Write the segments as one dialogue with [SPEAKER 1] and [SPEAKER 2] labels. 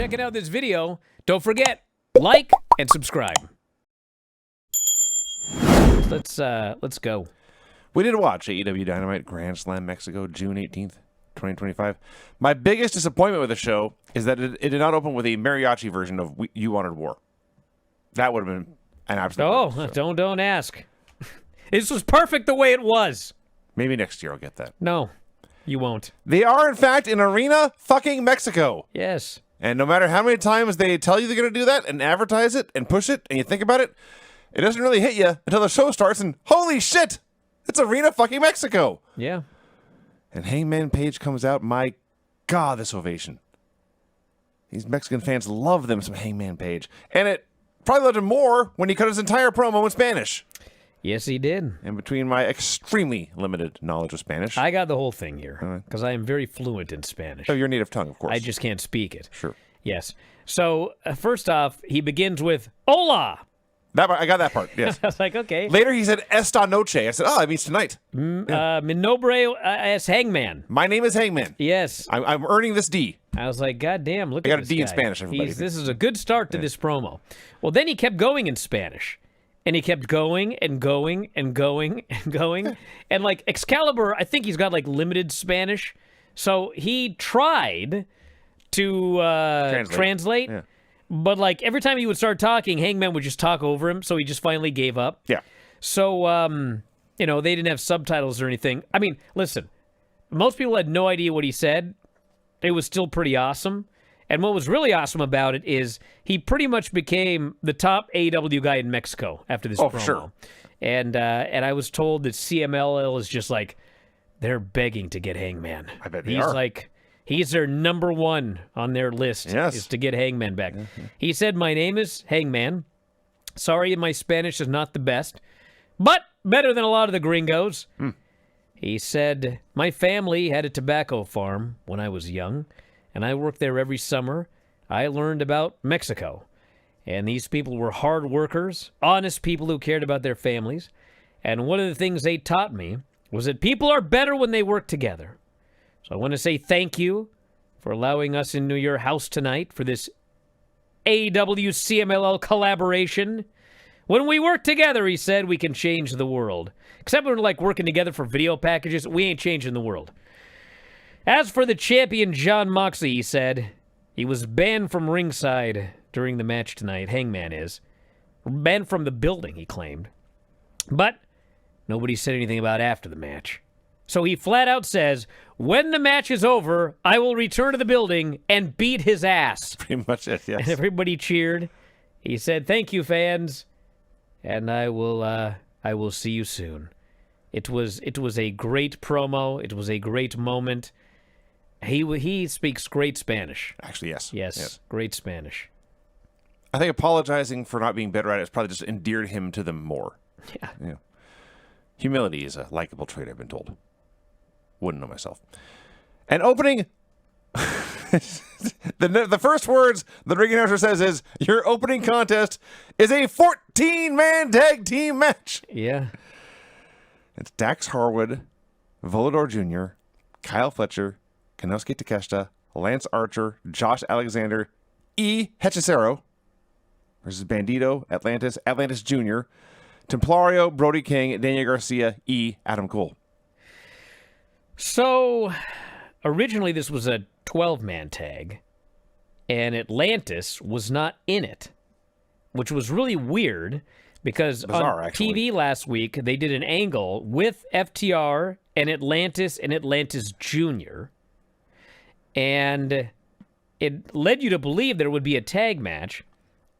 [SPEAKER 1] checking out this video. Don't forget, like and subscribe. Let's go.
[SPEAKER 2] We did watch AEW Dynamite Grand Slam Mexico, June 18th, 2025. My biggest disappointment with the show is that it did not open with a mariachi version of You Wanted War. That would have been an absolute...
[SPEAKER 1] Don't ask. This was perfect the way it was.
[SPEAKER 2] Maybe next year I'll get that.
[SPEAKER 1] No, you won't.
[SPEAKER 2] They are, in fact, in Arena fucking Mexico.
[SPEAKER 1] Yes.
[SPEAKER 2] And no matter how many times they tell you they're going to do that and advertise it and push it and you think about it, it doesn't really hit you until the show starts and holy shit! It's Arena fucking Mexico.
[SPEAKER 1] Yeah.
[SPEAKER 2] And Hangman Page comes out. My God, this ovation. These Mexican fans love them some Hangman Page. And it probably loved him more when he cut his entire promo in Spanish.
[SPEAKER 1] Yes, he did.
[SPEAKER 2] And between my extremely limited knowledge of Spanish.
[SPEAKER 1] I got the whole thing here because I am very fluent in Spanish.
[SPEAKER 2] Oh, your native tongue, of course.
[SPEAKER 1] I just can't speak it.
[SPEAKER 2] Sure.
[SPEAKER 1] Yes. So, first off, he begins with, Hola!
[SPEAKER 2] I got that part, yes.
[SPEAKER 1] I was like, okay.
[SPEAKER 2] Later, he said, Esta noche. I said, it means tonight.
[SPEAKER 1] Mi nombre es Hangman.
[SPEAKER 2] My name is Hangman.
[SPEAKER 1] Yes.
[SPEAKER 2] I'm earning this D.
[SPEAKER 1] I was like, God damn, look
[SPEAKER 2] I
[SPEAKER 1] at
[SPEAKER 2] got
[SPEAKER 1] this
[SPEAKER 2] a D
[SPEAKER 1] guy.
[SPEAKER 2] in Spanish, everybody.
[SPEAKER 1] This is a good start to this promo. Well, then he kept going in Spanish. And he kept going and going and going and going. And, like, Excalibur, I think he's got, like, limited Spanish. So he tried to translate.
[SPEAKER 2] Yeah.
[SPEAKER 1] But, like, every time he would start talking, Hangman would just talk over him, so he just finally gave up.
[SPEAKER 2] Yeah.
[SPEAKER 1] So, they didn't have subtitles or anything. I mean, listen, most people had no idea what he said. It was still pretty awesome. And what was really awesome about it is he pretty much became the top AEW guy in Mexico after this promo.
[SPEAKER 2] For sure.
[SPEAKER 1] And I was told that CMLL is just like, they're begging to get Hangman.
[SPEAKER 2] I bet they are.
[SPEAKER 1] He's their number one on their list is to get Hangman back. Mm-hmm. He said, my name is Hangman. Sorry, my Spanish is not the best, but better than a lot of the gringos. He said, my family had a tobacco farm when I was young, and I worked there every summer. I learned about Mexico, and these people were hard workers, honest people who cared about their families, and one of the things they taught me was that people are better when they work together. So I want to say thank you for allowing us into your house tonight for this AEW CMLL collaboration. When we work together, he said, we can change the world. Except when we're like working together for video packages, we ain't changing the world. As for the champion Jon Moxley, he said, he was banned from ringside during the match tonight. Hangman is. Banned from the building, he claimed. But nobody said anything about after the match. So he flat out says, when the match is over, I will return to the building and beat his ass.
[SPEAKER 2] Pretty much it, yes.
[SPEAKER 1] And everybody cheered. He said, thank you, fans. And I will see you soon. It was a great promo. It was a great moment. He speaks great Spanish.
[SPEAKER 2] Actually, yes.
[SPEAKER 1] Yes, great Spanish.
[SPEAKER 2] I think apologizing for not being better at it has probably just endeared him to them more. Yeah. Humility is a likable trait, I've been told. Wouldn't know myself. And opening... the first words the ring announcer says is, your opening contest is a 14-man tag team match.
[SPEAKER 1] Yeah.
[SPEAKER 2] It's Dax Harwood, Volador Jr., Kyle Fletcher, Konosuke Takeshita, Lance Archer, Josh Alexander, Hechicero versus Bandito, Atlantis Jr., Templario, Brody King, Daniel Garcia, Adam Cole.
[SPEAKER 1] So, originally this was a 12-man tag, and Atlantis was not in it, which was really weird because
[SPEAKER 2] bizarre,
[SPEAKER 1] on TV last week, they did an angle with FTR and Atlantis Jr., and it led you to believe there would be a tag match,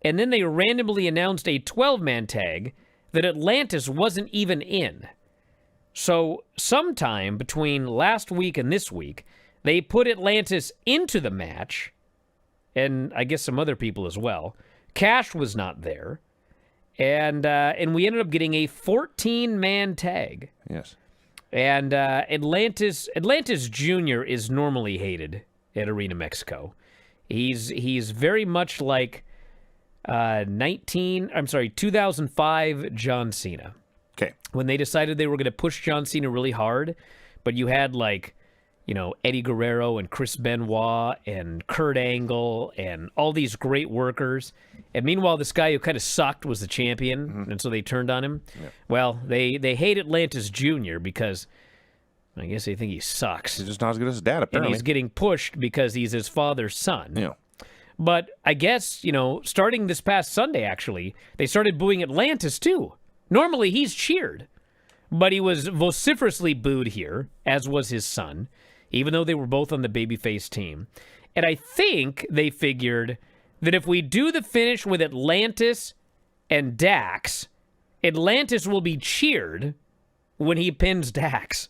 [SPEAKER 1] and then they randomly announced a 12-man tag that Atlantis wasn't even in. So sometime between last week and this week, they put Atlantis into the match, and I guess some other people as well. Cash was not there, and we ended up getting a 14-man tag.
[SPEAKER 2] Yes.
[SPEAKER 1] And Atlantis Jr. is normally hated at Arena Mexico. He's very much like 2005 John Cena.
[SPEAKER 2] Okay.
[SPEAKER 1] When they decided they were going to push John Cena really hard, but you had like Eddie Guerrero and Chris Benoit and Kurt Angle and all these great workers. And meanwhile, this guy who kind of sucked was the champion, and so they turned on him. Yeah. Well, they hate Atlantis Jr. because I guess they think he sucks.
[SPEAKER 2] He's just not as good as his dad, apparently.
[SPEAKER 1] And he's getting pushed because he's his father's son.
[SPEAKER 2] Yeah.
[SPEAKER 1] But I guess, starting this past Sunday, actually, they started booing Atlantis, too. Normally, he's cheered. But he was vociferously booed here, as was his son, even though they were both on the babyface team. And I think they figured that if we do the finish with Atlantis and Dax, Atlantis will be cheered when he pins Dax.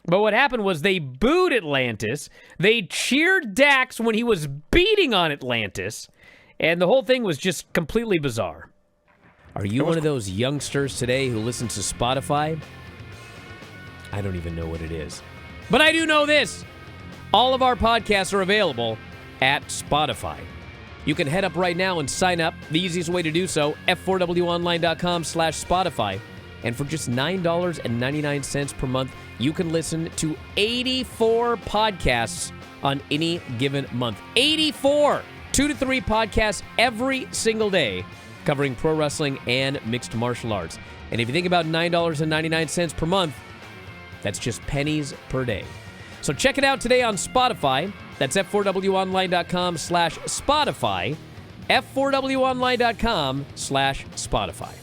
[SPEAKER 1] But what happened was they booed Atlantis, they cheered Dax when he was beating on Atlantis, and the whole thing was just completely bizarre. Are you one of those youngsters today who listens to Spotify? I don't even know what it is. But I do know this. All of our podcasts are available at Spotify. You can head up right now and sign up. The easiest way to do so, f4wonline.com/Spotify. And for just $9.99 per month, you can listen to 84 podcasts on any given month. 84! 2 to 3 podcasts every single day covering pro wrestling and mixed martial arts. And if you think about $9.99 per month, that's just pennies per day. So check it out today on Spotify. That's f4wonline.com/Spotify. f4wonline.com/Spotify.